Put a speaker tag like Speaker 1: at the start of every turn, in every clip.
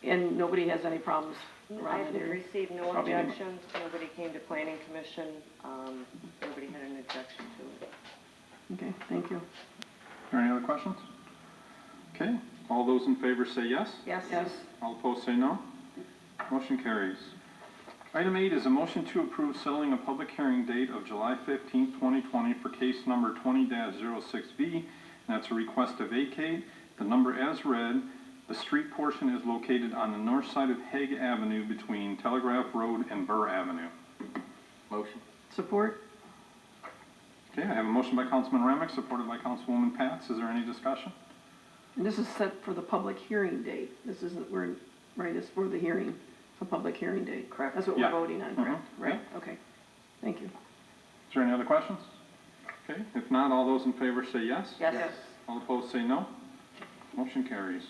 Speaker 1: And nobody has any problems
Speaker 2: I
Speaker 1: around that
Speaker 2: have
Speaker 1: area?
Speaker 2: received no
Speaker 1: Probably not.
Speaker 2: objections, nobody came to planning commission, nobody had an objection to it.
Speaker 1: Okay, thank you.
Speaker 3: Are there any other questions? Okay, all those in favor say yes.
Speaker 2: Yes?
Speaker 1: Yes,
Speaker 3: All opposed say no. Motion carries. Item 8 is a motion to approve settling a public hearing date of July 15th, 2020 for case number 20-06B, and that's a request to vacate. The number as read, the street portion is located on the north side of Hague Avenue between Telegraph Road and Burr Avenue.
Speaker 4: Motion.
Speaker 1: support?
Speaker 3: Okay, I have a motion by Councilman Remick, supported by Councilwoman Pats. Is there any discussion?
Speaker 1: And this is set for the public hearing date. This isn't, right, it's for the hearing, a public hearing date.
Speaker 2: Correct.
Speaker 1: That's what
Speaker 3: Yeah.
Speaker 1: we're voting on, correct?
Speaker 3: Mhm.
Speaker 1: Right, okay. Thank you.
Speaker 3: Is there any other questions? Okay, if not, all those in favor say yes.
Speaker 2: Yes?
Speaker 3: All opposed say no. Motion carries.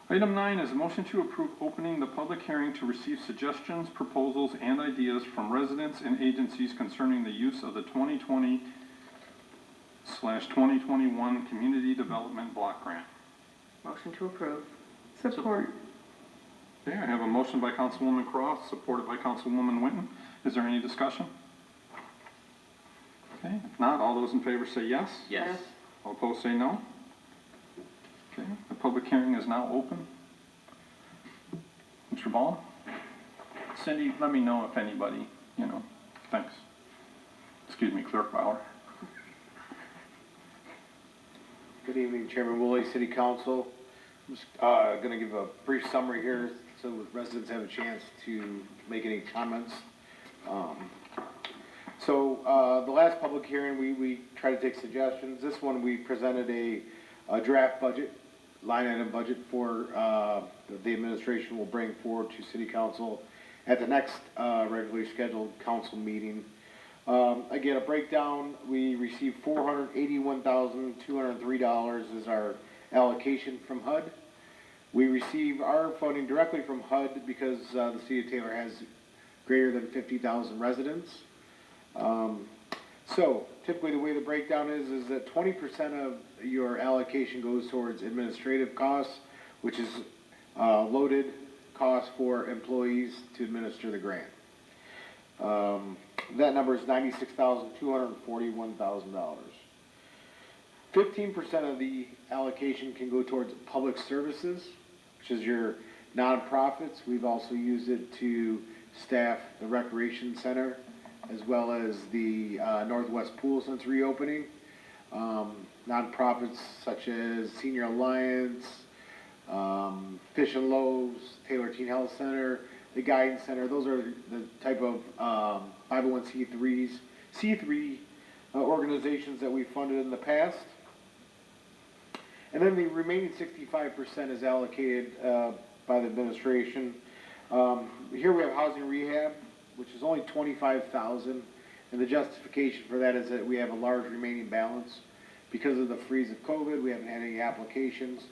Speaker 3: Item 9 is a motion to approve opening the public hearing to receive suggestions, proposals, and ideas from residents and agencies concerning the use of the 2020/2021 Community Development Block Grant.
Speaker 2: Motion to approve.
Speaker 1: Support.
Speaker 3: Okay, I have a motion by Councilwoman Cross, supported by Councilwoman Winton. Is there any discussion? Okay, if not, all those in favor say yes.
Speaker 4: Yes.
Speaker 3: All opposed say no. Okay, the public hearing is now open. Mr. Ball? Cindy, let me know if anybody, thanks. Excuse me, Clerk Bauer.
Speaker 5: Good evening, Chairman Woolley, City Council. I'm just going to give a brief summary here so residents have a chance to make any comments. The last public hearing, we tried to take suggestions. This one, we presented a draft budget, line item budget for the administration will bring forward to City Council at the next regularly scheduled council meeting. Again, a breakdown, we received $481,203 as our allocation from HUD. We receive our funding directly from HUD because the city of Taylor has greater than 50,000 residents. So typically the way the breakdown is that 20% of your allocation goes towards administrative costs, which is loaded costs for employees to administer the grant. That number is $96,241,000. 15% of the allocation can go towards public services, which is your nonprofits. We've also used it to staff the recreation center as well as the Northwest Pool since reopening. Nonprofits such as Senior Alliance, Fish and Loaves, Taylor Teen Health Center, the Guidance Center. Those are the type of 501c3s, C3 organizations that we funded in the past. And then the remaining 65% is allocated by the administration. Here we have housing rehab, which is only $25,000, and the justification for that is that we have a large remaining balance. Because of the freeze of COVID, we haven't had any applications.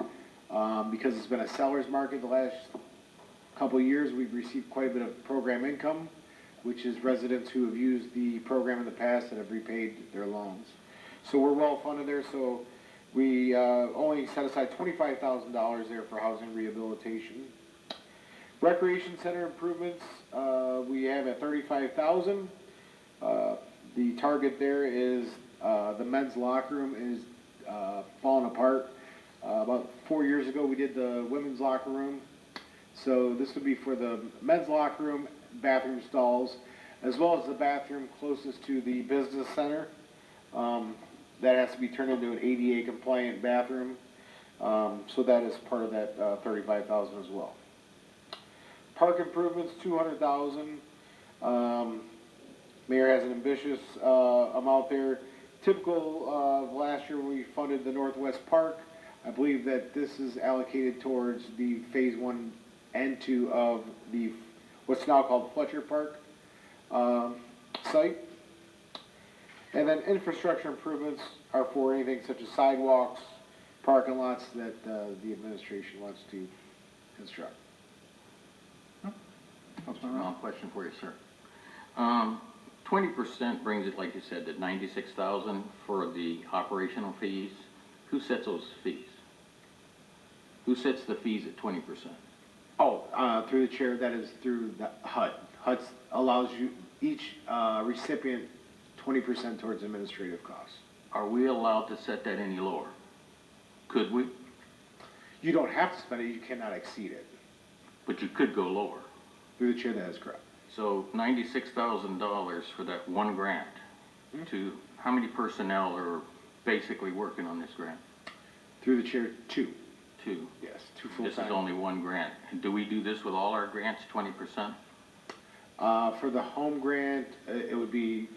Speaker 5: Because it's been a seller's market the last couple of years, we've received quite a bit of program income, which is residents who have used the program in the past that have repaid their loans. So we're well funded there, so we only set aside $25,000 there for housing rehabilitation. Recreation center improvements, we have at $35,000. The target there is the men's locker room is falling apart. About 4 years ago, we did the women's locker room. So this would be for the men's locker room, bathroom stalls, as well as the bathroom closest to the business center. That has to be turned into an ADA compliant bathroom. So that is part of that $35,000 as well. Park improvements, $200,000. Mayor has an ambitious amount there. Typical of last year when we funded the Northwest Park, I believe that this is allocated towards the phase 1 and 2 of the what's now called Fletcher Park site. And then infrastructure improvements are for anything such as sidewalks, parking lots that the administration wants to construct.
Speaker 4: Question for you, sir. 20% brings it, like you said, to $96,000 for the operational fees. Who sets those fees? Who sets the fees at 20%?
Speaker 5: Through the chair, that is through the HUD. HUD allows you, each recipient, 20% towards administrative costs.
Speaker 4: Are we allowed to set that any lower? Could we?
Speaker 5: You don't have to spend it, you cannot exceed it.
Speaker 4: But you could go lower.
Speaker 5: Through the chair, that is correct.
Speaker 4: So $96,000 for that one grant, to how many personnel are basically working on this grant?
Speaker 5: Through the chair, 2.
Speaker 4: 2.
Speaker 5: Yes, 2
Speaker 4: This is
Speaker 5: full-time.
Speaker 4: only one grant. And do we do this with all our grants, 20%?
Speaker 5: For the home grant, it would be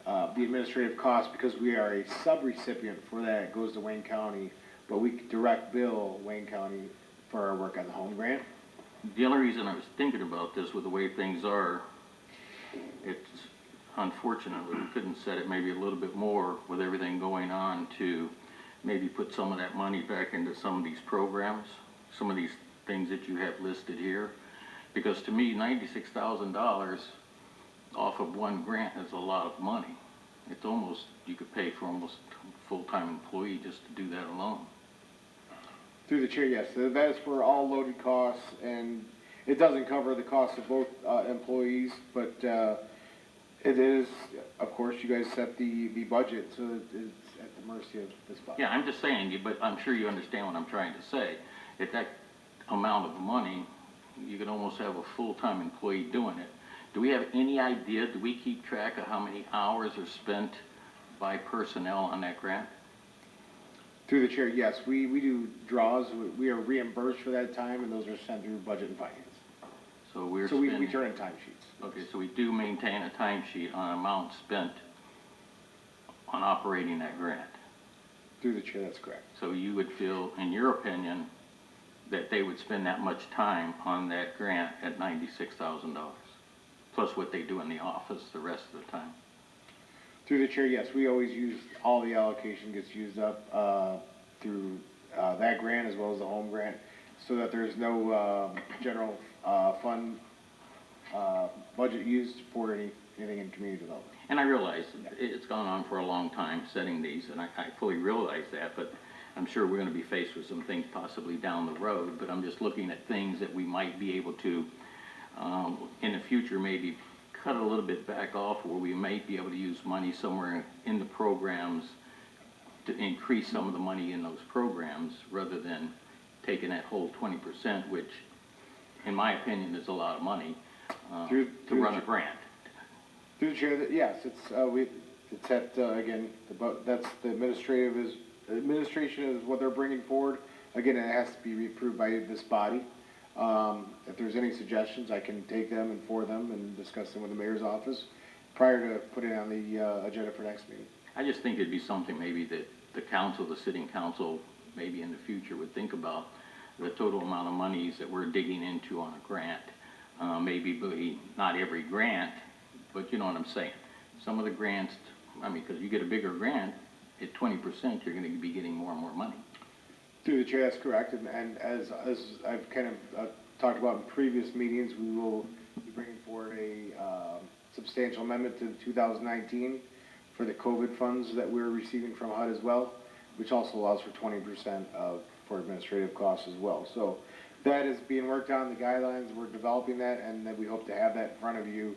Speaker 5: the administrative cost, because we are a sub-recipient for that, it goes to Wayne County, but we direct bill Wayne County for our work on the home grant.
Speaker 4: The only reason I was thinking about this with the way things are, it's unfortunate we couldn't set it maybe a little bit more with everything going on to maybe put some of that money back into some of these programs, some of these things that you have listed here. Because to me, $96,000 off of one grant is a lot of money. It's almost, you could pay for almost a full-time employee just to do that alone.
Speaker 5: Through the chair, yes, that is for all loaded costs, and it doesn't cover the cost of both employees, but it is, of course, you guys set the budget, so it's at the mercy of this body.
Speaker 4: Yeah, I'm just saying, but I'm sure you understand what I'm trying to say. At that amount of money, you could almost have a full-time employee doing it. Do we have any idea, do we keep track of how many hours are spent by personnel on that grant?
Speaker 5: Through the chair, yes, we do draws, we are reimbursed for that time, and those are sent through budget and finance.
Speaker 4: So we're
Speaker 5: So we
Speaker 4: spending,
Speaker 5: turn in timesheets.
Speaker 4: okay, so we do maintain a timesheet on amount spent on operating that grant.
Speaker 5: Through the chair, that's correct.
Speaker 4: So you would feel, in your opinion, that they would spend that much time on that grant at $96,000, plus what they do in the office the rest of the time?
Speaker 5: Through the chair, yes, we always use, all the allocation gets used up through that grant as well as the home grant, so that there's no general fund budget used for anything in community development.
Speaker 4: And I realize it's gone on for a long time setting these, and I fully realize that, but I'm sure we're gonna be faced with some things possibly down the road, but I'm just looking at things that we might be able to, in the future, maybe cut a little bit back off, where we might be able to use money somewhere in the programs to increase some of the money in those programs, rather than taking that whole 20%, which, in my opinion, is a lot of money, to run a grant.
Speaker 5: Through the chair, yes, it's at, again, that's the administration is what they're bringing forward. Again, it has to be approved by this body. If there's any suggestions, I can take them and forward them and discuss them with the mayor's office prior to putting it on the agenda for next meeting.
Speaker 4: I just think it'd be something maybe that the council, the sitting council, maybe in the future would think about, the total amount of monies that we're digging into on a grant. Maybe not every grant, but you know what I'm saying. Some of the grants, I mean, because you get a bigger grant, at 20%, you're gonna be getting more and more money.
Speaker 5: Through the chair, that's correct, and as I've kind of talked about in previous meetings, we will be bringing forward a substantial amendment to 2019 for the COVID funds that we're receiving from HUD as well, which also allows for 20% for administrative costs as well. So that is being worked on, the guidelines, we're developing that, and then we hope to have that in front of you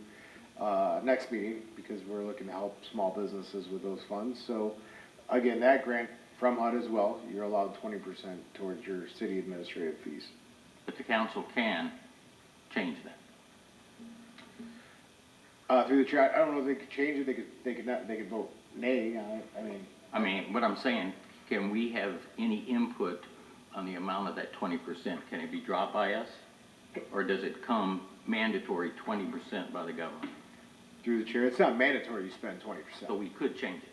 Speaker 5: next meeting, because we're looking to help small businesses with those funds. So again, that grant from HUD as well, you're allowed 20% towards your city administrative fees.
Speaker 4: But the council can change that.
Speaker 5: Through the chair, I don't know if they could change it, they could vote nay,
Speaker 4: I mean, what I'm saying, can we have any input on the amount of that 20%? Can it be dropped by us? Or does it come mandatory 20% by the government?
Speaker 5: through the chair, it's not mandatory you spend
Speaker 4: So
Speaker 5: 20%.
Speaker 4: we could change it.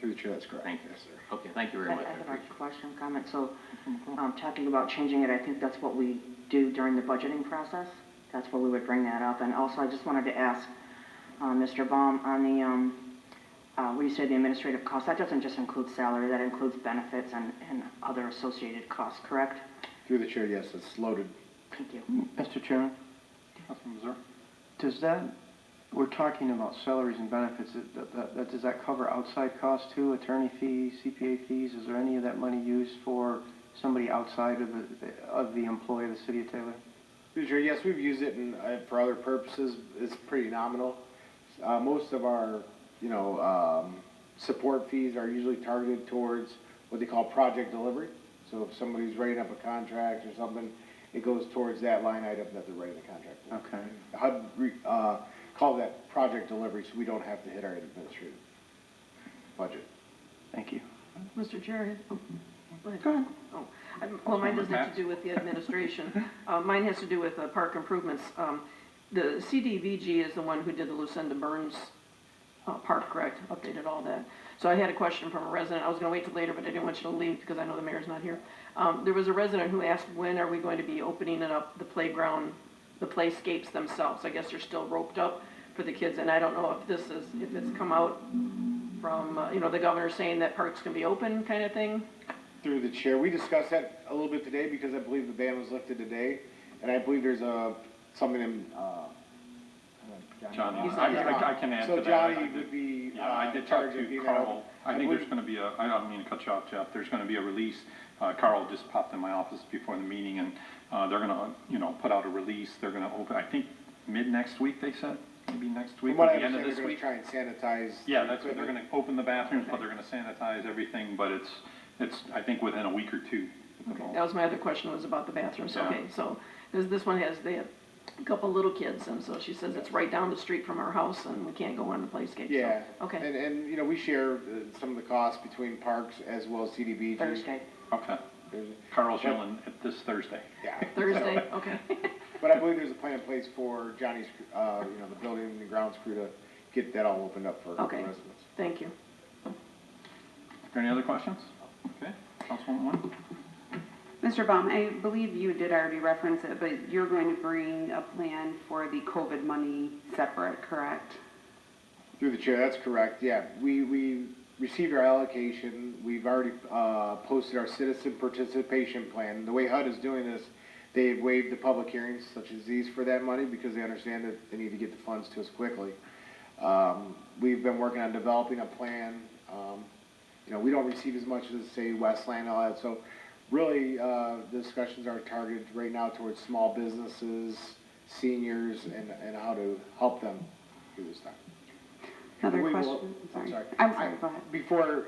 Speaker 5: Through the chair, that's correct.
Speaker 4: Thank you.
Speaker 5: Yes, sir.
Speaker 4: Okay, thank you very
Speaker 6: I
Speaker 4: much.
Speaker 6: have a question, comment. So, talking about changing it, I think that's what we do during the budgeting process. That's where we would bring that up. And also, I just wanted to ask Mr. Baum on the, where you say the administrative costs, that doesn't just include salary, that includes benefits and other associated costs, correct?
Speaker 5: Through the chair, yes, it's loaded.
Speaker 6: Thank you.
Speaker 7: Mr. Chairman,
Speaker 3: Councilman Missouri?
Speaker 7: does that, we're talking about salaries and benefits, does that cover outside costs too, attorney fees, CPA fees? Is there any of that money used for somebody outside of the employee of the city of Taylor?
Speaker 5: Sure, yes, we've used it for other purposes. It's pretty nominal. Most of our, support fees are usually targeted towards what they call project delivery. So if somebody's writing up a contract or something, it goes towards that line item that they're writing the contract for.
Speaker 7: Okay.
Speaker 5: HUD call that project delivery, so we don't have to hit our administrative budget.
Speaker 7: Thank you.
Speaker 1: Mr. Chair, go ahead. Oh, well, mine doesn't have to do with the administration. Mine has to do with park improvements. The CDVG is the one who did the Lucinda Burns park, correct? Updated all that. So I had a question from a resident. I was gonna wait till later, but I didn't want you to leave because I know the mayor's not here. There was a resident who asked, when are we going to be opening it up, the playground, the playscapes themselves? I guess they're still roped up for the kids, and I don't know if it's come out from, the governor saying that parks can be open kind of thing?
Speaker 5: Through the chair, we discussed that a little bit today because I believe the ban was lifted today, and I believe there's something in,
Speaker 3: Johnny,
Speaker 1: He's
Speaker 3: I
Speaker 1: not
Speaker 3: can add to
Speaker 5: So
Speaker 3: that.
Speaker 5: Johnny would be,
Speaker 3: Yeah, I did talk
Speaker 5: charged with
Speaker 3: to
Speaker 5: being
Speaker 3: Carl. I think there's
Speaker 5: believe-
Speaker 3: gonna be I don't mean to cut you off, Jeff, there's gonna be a release. Carl just popped in my office before the meeting, and, they're gonna, put out a release. They're gonna open, I think, mid-next week, they said, maybe next
Speaker 5: From
Speaker 3: week,
Speaker 5: what
Speaker 3: or
Speaker 5: I
Speaker 3: the end of
Speaker 5: understand,
Speaker 3: this
Speaker 5: they're gonna
Speaker 3: week.
Speaker 5: try and sanitize.
Speaker 3: Yeah,
Speaker 5: the
Speaker 3: that's what, they're
Speaker 5: equipment.
Speaker 3: gonna open the bathrooms, but they're gonna sanitize everything, but it's, I think, within a week or two.
Speaker 1: Okay, that was my other question, was about the bathrooms.
Speaker 3: Yeah.
Speaker 1: Okay, so, this one they have a couple little kids, and so she says it's right down the street from our house, and we can't go on the playscape. so-
Speaker 5: Yeah.
Speaker 1: Okay,
Speaker 5: And, we share some of the costs between parks as well as CDBG.
Speaker 6: Thursday.
Speaker 3: Okay,
Speaker 5: There's-
Speaker 3: Carl's yelling at this Thursday.
Speaker 5: Yeah.
Speaker 1: Thursday, okay.
Speaker 5: But I believe there's a plan in place for Johnny's, the building and grounds crew to get that all opened up for
Speaker 1: Okay.
Speaker 5: residents.
Speaker 1: Thank you.
Speaker 3: Are there any other questions? Okay, Councilwoman Wynn?
Speaker 8: Mr. Baum, I believe you did already reference it, but you're going to bring a plan for the COVID money separate, correct?
Speaker 5: Through the chair, that's correct, yeah. We received our allocation, we've already posted our citizen participation plan. The way HUD is doing this, they've waived the public hearings such as these for that money because they understand that they need to get the funds to us quickly. We've been working on developing a plan. We don't receive as much as, say, Westland and all that, so really, the discussions are targeted right now towards small businesses, seniors, and how to help them through this time.
Speaker 8: Another
Speaker 5: We will-
Speaker 8: question,
Speaker 5: I'm
Speaker 8: sorry.
Speaker 5: sorry.
Speaker 8: I'm sorry, go ahead.
Speaker 5: Before,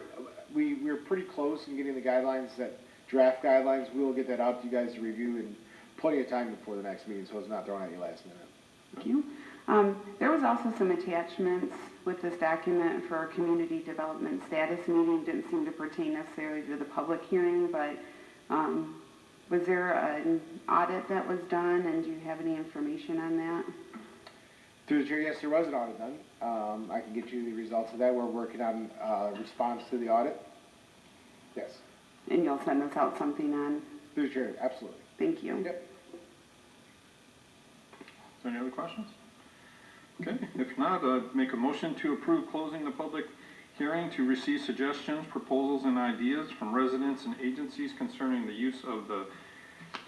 Speaker 5: we're pretty close in getting the guidelines, that draft guidelines, we will get that out to you guys to review in plenty of time before the next meeting, so it's not thrown at you last minute.
Speaker 8: Thank you. There was also some attachments with this document for our community development status meeting. Didn't seem to pertain necessarily to the public hearing, but was there an audit that was done, and do you have any information on that?
Speaker 5: Through the chair, yes, there was an audit done. I can get you the results of that. We're working on response to the audit. Yes,
Speaker 8: And you'll send us out something on,
Speaker 5: through the chair, absolutely.
Speaker 8: thank you.
Speaker 5: Yep.
Speaker 3: Is there any other questions? Okay, if not, make a motion to approve closing the public hearing to receive suggestions, proposals, and ideas from residents and agencies concerning the use of the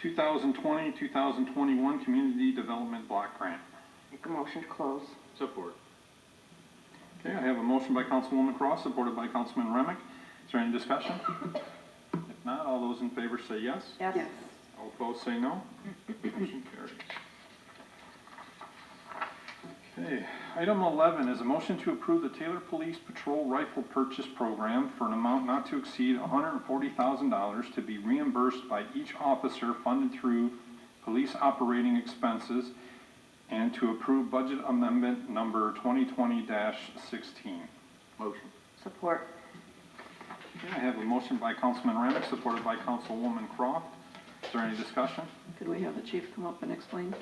Speaker 3: 2020-2021 Community Development Block Grant.
Speaker 6: Make a motion to close.
Speaker 4: Support.
Speaker 3: Okay, I have a motion by Councilwoman Cross, supported by Councilman Remick. Is there any discussion? If not, all those in favor say yes.
Speaker 6: Yes.
Speaker 8: Yes.
Speaker 3: All opposed say no. Motion carries. Okay, item 11 is a motion to approve the Taylor Police Patrol Rifle Purchase Program for an amount not to exceed $140,000 to be reimbursed by each officer funded through police operating expenses, and to approve budget amendment number 2020-16.
Speaker 4: Motion.
Speaker 6: Support.
Speaker 3: Okay, I have a motion by Councilman Remick, supported by Councilwoman Croft. Is there any discussion?
Speaker 1: Could we have the chief come up and explain?